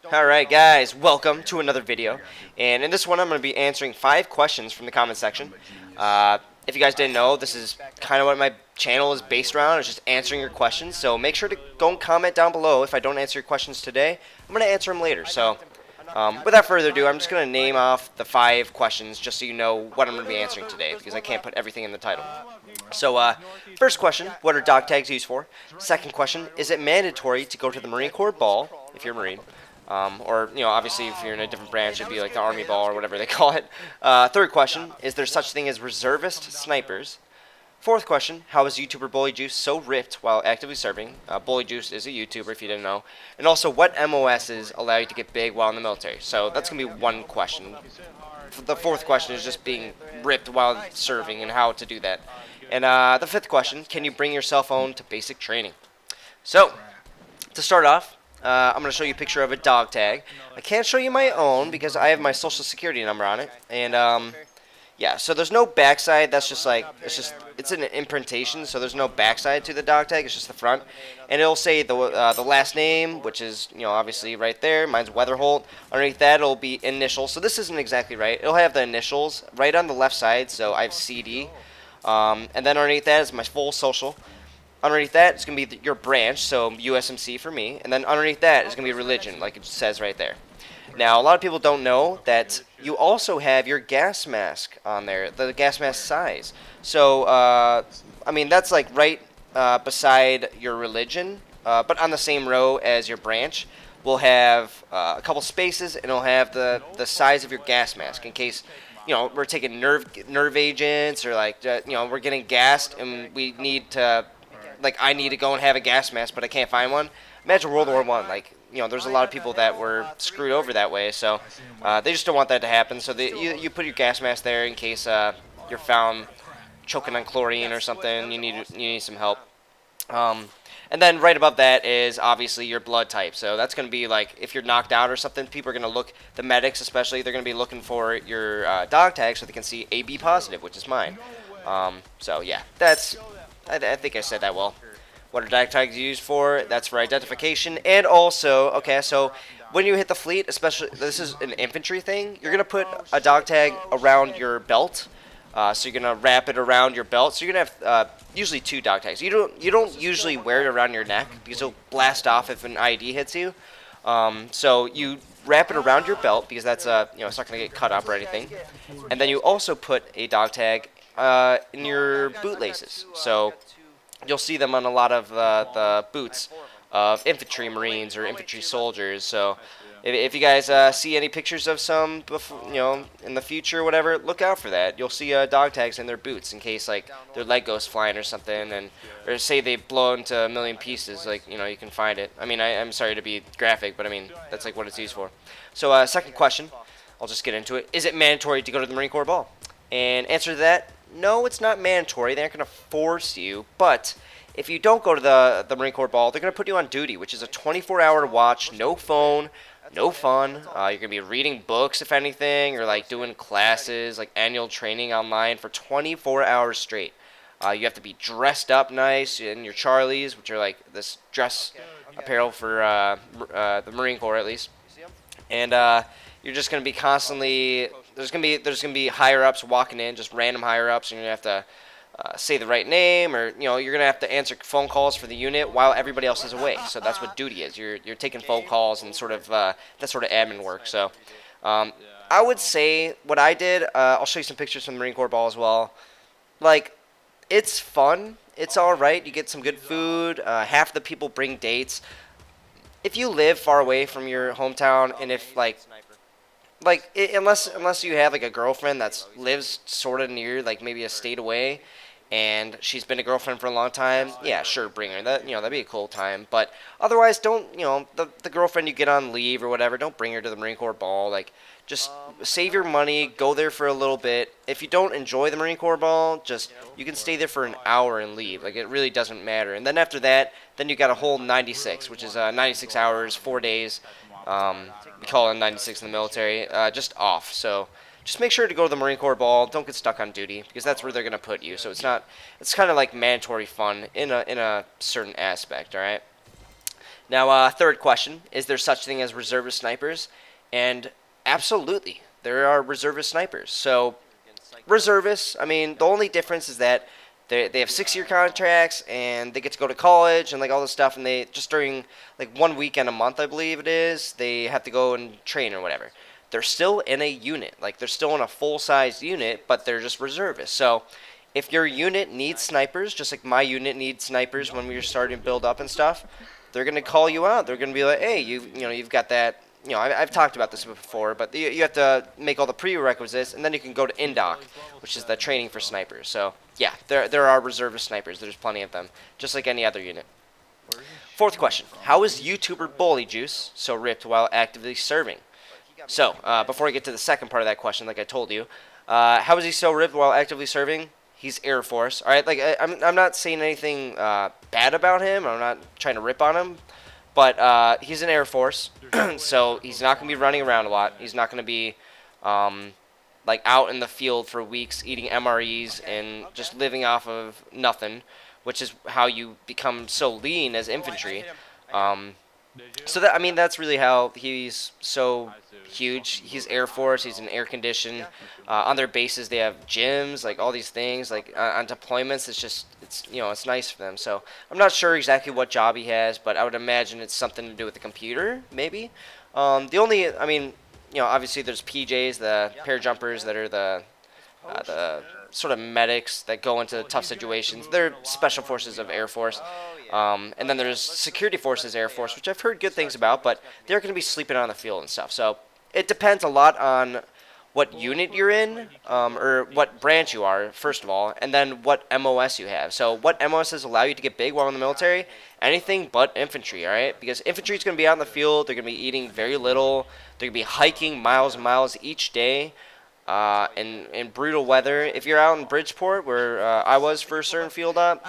Alright guys, welcome to another video, and in this one I'm going to be answering 5 questions from the comment section. If you guys didn't know, this is kind of what my channel is based around, it's just answering your questions, so make sure to go and comment down below. If I don't answer your questions today, I'm going to answer them later. So without further ado, I'm just going to name off the 5 questions just so you know what I'm going to be answering today, because I can't put everything in the title. So, first question, what are dog tags used for? Second question, is it mandatory to go to the Marine Corps ball, if you're a Marine? Or, obviously if you're in a different branch, it'd be like the Army ball or whatever they call it. Third question, is there such thing as reservist snipers? Fourth question, how is YouTuber BullyJuice so ripped while actively serving? BullyJuice is a YouTuber, if you didn't know. And also, what MOSs allow you to get big while in the military? So that's going to be one question. The fourth question is just being ripped while serving and how to do that. And the fifth question, can you bring your cell phone to basic training? So, to start off, I'm going to show you a picture of a dog tag. I can't show you my own because I have my social security number on it. And, yeah, so there's no backside. That's just like, it's an imprintation, so there's no backside to the dog tag. It's just the front. And it'll say the last name, which is, obviously right there. Mine's Weatherholt. Underneath that, it'll be initials. So this isn't exactly right. It'll have the initials right on the left side, so I have CD. And then underneath that is my full social. Underneath that is going to be your branch, so USMC for me. And then underneath that is going to be religion, like it says right there. Now, a lot of people don't know that you also have your gas mask on there, the gas mask size. So, I mean, that's like right beside your religion, but on the same row as your branch. We'll have a couple spaces, and it'll have the size of your gas mask in case, we're taking nerve agents or like, we're getting gassed and we need to, like, I need to go and have a gas mask, but I can't find one. Imagine World War I, like, there's a lot of people that were screwed over that way, so they just don't want that to happen. So you put your gas mask there in case you're found choking on chlorine or something. You need some help. And then right above that is obviously your blood type. So that's going to be like if you're knocked out or something, people are going to look, the medics especially, they're going to be looking for your dog tag so they can see AB positive, which is mine. So yeah, I think I said that well. What are dog tags used for? That's for identification. And also, okay, so when you hit the fleet, especially, this is an infantry thing, you're going to put a dog tag around your belt. So you're going to wrap it around your belt. So you're going to have usually 2 dog tags. You don't usually wear it around your neck because it'll blast off if an ID hits you. So you wrap it around your belt because that's, it's not going to get cut up or anything. And then you also put a dog tag in your boot laces. So you'll see them on a lot of the boots of infantry marines or infantry soldiers. So if you guys see any pictures of some, in the future or whatever, look out for that. You'll see dog tags in their boots in case like their leg goes flying or something, or say they blow into a million pieces. Like you can find it. I mean, I'm sorry to be graphic, but I mean that's like what it's used for. So second question, I'll just get into it. Is it mandatory to go to the Marine Corps ball? And answer to that, no, it's not mandatory. They aren't going to force you. But if you don't go to the Marine Corps ball, they're going to put you on duty, which is a 24-hour watch, no phone, no fun. You're going to be reading books, if anything, or like doing classes, like annual training online for 24 hours straight. You have to be dressed up nice in your Charlies, which are like this dress apparel for the Marine Corps at least. And you're just going to be constantly, there's going to be higher ups walking in, just random higher ups, and you're going to have to say the right name, or you're going to have to answer phone calls for the unit while everybody else is away. So that's what duty is. You're taking phone calls and sort of that sort of admin work. So I would say what I did, I'll show you some pictures from the Marine Corps ball as well. Like, it's fun. It's all right. You get some good food. Half the people bring dates. If you live far away from your hometown, and if unless you have like a girlfriend that lives sort of near, like maybe a state away, and she's been a girlfriend for a long time, yeah, sure, bring her. That'd be a cool time. But otherwise, don't, the girlfriend you get on leave or whatever, don't bring her to the Marine Corps ball. Like, just save your money, go there for a little bit. If you don't enjoy the Marine Corps ball, you can stay there for an hour and leave. Like, it really doesn't matter. And then after that, then you got a whole 96, which is 96 hours, 4 days. We call it 96 in the military, just off. So just make sure to go to the Marine Corps ball. Don't get stuck on duty because that's where they're going to put you. So it's kind of like mandatory fun in a certain aspect, all right? Now, third question, is there such thing as reservist snipers? And absolutely, there are reservist snipers. So, reservists, I mean, the only difference is that they have 6-year contracts and they get to go to college and like all this stuff, and they just during like 1 weekend a month, I believe it is, they have to go and train or whatever. They're still in a unit, like they're still in a full-sized unit, but they're just reservists. So if your unit needs snipers, just like my unit needs snipers when we were starting to build up and stuff, they're gonna call you out. They're gonna be like, hey, you've got that. I've talked about this before, but you have to make all the prerequisites, and then you can go to Indoc, which is the training for snipers. So yeah, there are reservist snipers. There's plenty of them, just like any other unit. Fourth question: how is YouTuber BullyJuice so ripped while actively serving? So before I get to the second part of that question, like I told you, how is he so ripped while actively serving? He's Air Force. All right, like I'm not saying anything bad about him. I'm not trying to rip on him. But he's in Air Force, so he's not going to be running around a lot. He's not going to be like out in the field for weeks eating MREs and just living off of nothing, which is how you become so lean as infantry. So that, I mean, that's really how he's so huge. He's Air Force. He's in air condition. On their bases, they have gyms, like all these things. Like on deployments, it's nice for them. So I'm not sure exactly what job he has, but I would imagine it's something to do with the computer, maybe. The only, I mean, obviously there's PJs, the parajumpers that are the sort of medics that go into tough situations. They're special forces of Air Force. And then there's Security Forces Air Force, which I've heard good things about, but they're going to be sleeping on the field and stuff. So it depends a lot on what unit you're in, or what branch you are, first of all, and then what MOS you have. So what MOSs allow you to get big while in the military? Anything but infantry, all right? Because infantry is going to be out in the field. They're going to be eating very little. They're going to be hiking miles and miles each day. In brutal weather. If you're out in Bridgeport, where I was for a certain field up,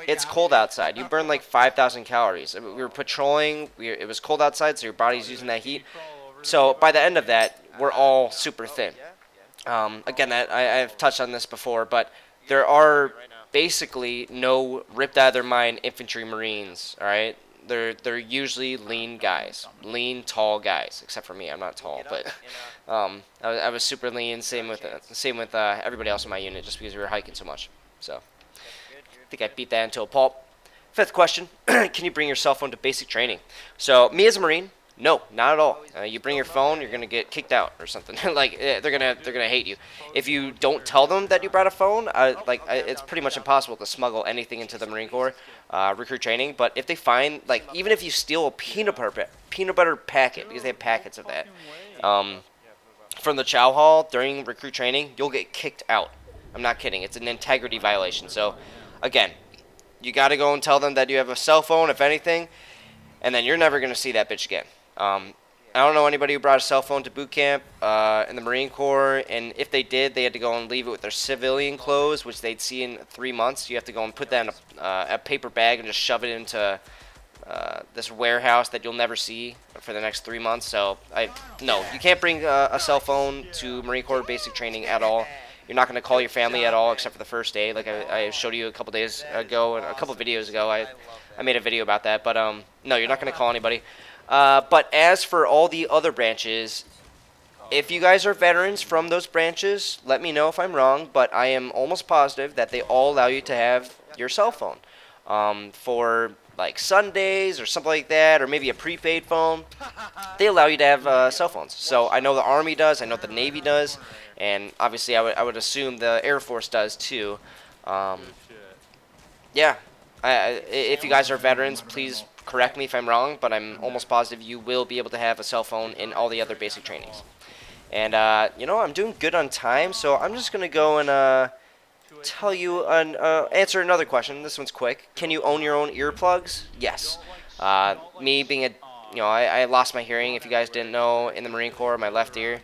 it's cold outside. You burn like 5,000 calories. We were patrolling. It was cold outside, so your body's using that heat. So by the end of that, we're all super thin. Again, I've touched on this before, but there are basically no ripped out of their mind infantry Marines. All right. They're usually lean guys, lean, tall guys. Except for me, I'm not tall, but I was super lean. Same with everybody else in my unit, just because we were hiking so much. So I think I beat that into a pulp. Fifth question: can you bring your cell phone to basic training? So me as a Marine, no, not at all. You bring your phone, you're gonna get kicked out or something. Like they're gonna hate you if you don't tell them that you brought a phone. It's pretty much impossible to smuggle anything into the Marine Corps recruit training. But if they find, like, even if you steal a peanut butter packet, because they have packets of that, from the chow hall during recruit training, you'll get kicked out. I'm not kidding. It's an integrity violation. So again, you got to go and tell them that you have a cell phone, if anything, and then you're never gonna see that bitch again. I don't know anybody who brought a cell phone to boot camp in the Marine Corps, and if they did, they had to go and leave it with their civilian clothes, which they'd see in 3 months. You have to go and put that in a paper bag and just shove it into this warehouse that you'll never see for the next 3 months. So no, you can't bring a cell phone to Marine Corps basic training at all. You're not going to call your family at all except for the first day, like I showed you a couple days ago, and a couple videos ago. I made a video about that, but no, you're not going to call anybody. But as for all the other branches, if you guys are veterans from those branches, let me know if I'm wrong, but I am almost positive that they all allow you to have your cell phone for like Sundays or something like that, or maybe a prepaid phone. They allow you to have cell phones. So I know the Army does, I know the Navy does, and obviously I would assume the Air Force does too. Yeah, if you guys are veterans, please correct me if I'm wrong, but I'm almost positive you will be able to have a cell phone in all the other basic trainings. And, I'm doing good on time, so I'm just going to go and tell you, answer another question. This one's quick. Can you own your own earplugs? Yes. Me being I lost my hearing, if you guys didn't know, in the Marine Corps, my left ear.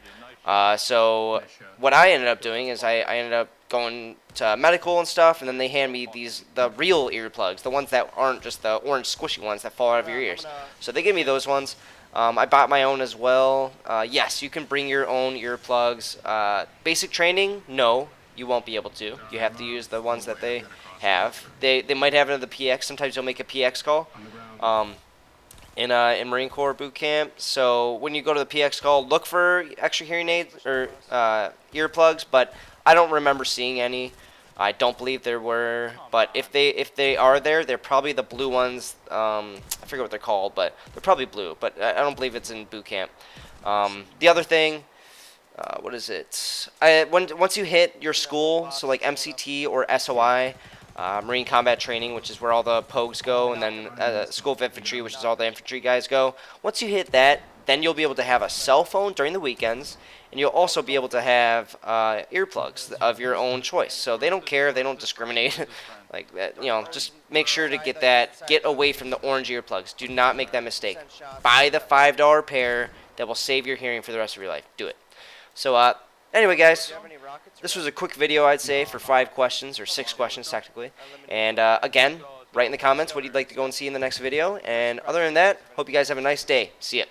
So what I ended up doing is I ended up going to medical and stuff, and then they hand me the real earplugs, the ones that aren't just the orange squishy ones that fall out of your ears. So they gave me those ones. I bought my own as well. Yes, you can bring your own earplugs. Basic training, no, you won't be able to. You have to use the ones that they have. They might have it in the PX. Sometimes you'll make a PX call. in Marine Corps boot camp. So when you go to the PX call, look for extra hearing aids or earplugs. But I don't remember seeing any. I don't believe there were. But if they are there, they're probably the blue ones. I forget what they're called, but they're probably blue. But I don't believe it's in boot camp. The other thing. What is it? Once you hit your school, so like MCT or SOI, Marine Combat Training, which is where all the POGs go, and then School of Infantry, which is all the infantry guys go. Once you hit that, then you'll be able to have a cell phone during the weekends, and you'll also be able to have earplugs of your own choice. So they don't care, they don't discriminate. Like that, just make sure to get away from the orange earplugs. Do not make that mistake. Buy the $5 pair that will save your hearing for the rest of your life. Do it. So, anyway, guys, this was a quick video, I'd say, for 5 questions, or 6 questions, technically. And, again, write in the comments what you'd like to go and see in the next video. And other than that, hope you guys have a nice day. See ya.